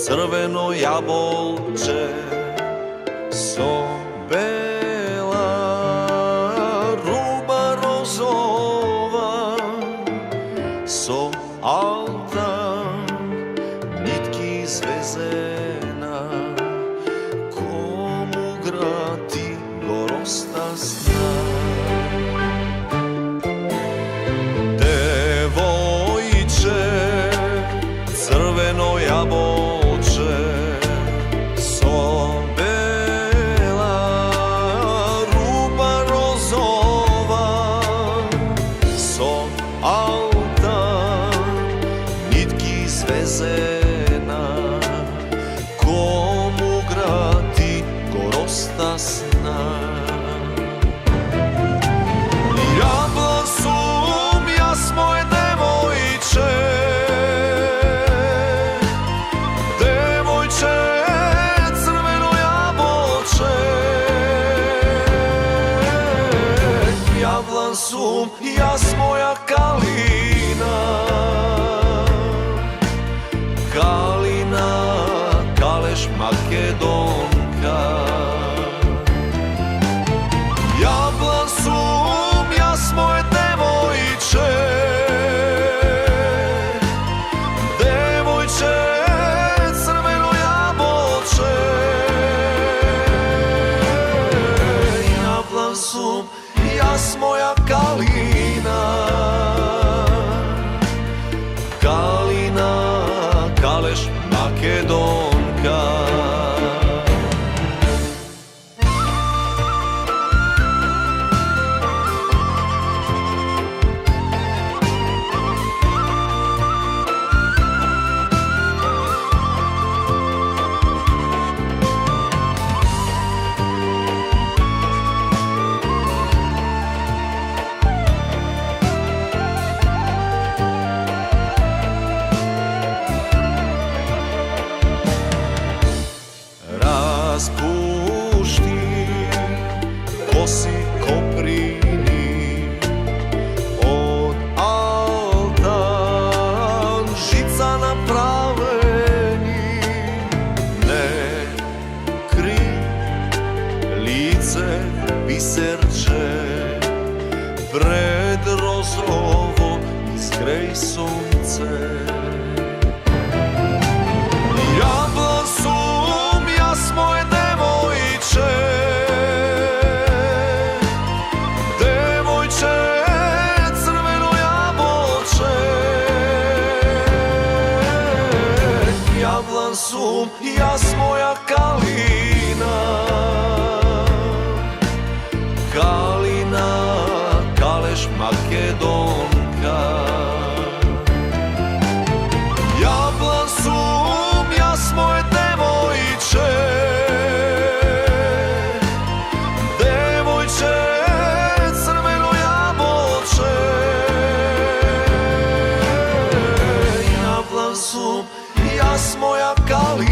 crveno jabolče, so bela ruba rozova, so alta nitki zvezena, komu grati gorosta sna. Devojče, crveno jabolče, so bela ruba rozova, so alta nitki zvezena, komu grati gorosta sna. Jablan sum jas moje devojče, devojče, crveno jabolče. Jablan sum jas moja kalina, kalina, kaleš makedonka. Jablan sum jas moje devojče, devojče, crveno jabolče. Jablan sum jas moja kalina, kalina, kaleš makedonka. Raspušti kosi koprini, od altan žica napraveni, ne kri lice biserče, pred rozovo izgrej sunce. Jablan sum jas moje devojče, devojče, crveno jabolče. Jablan sum jas moja kalina, kalina, kaleš makedonka. Jablan sum jas moje devojče, devojče, crveno jabolče. Jablan sum jas moja kalina,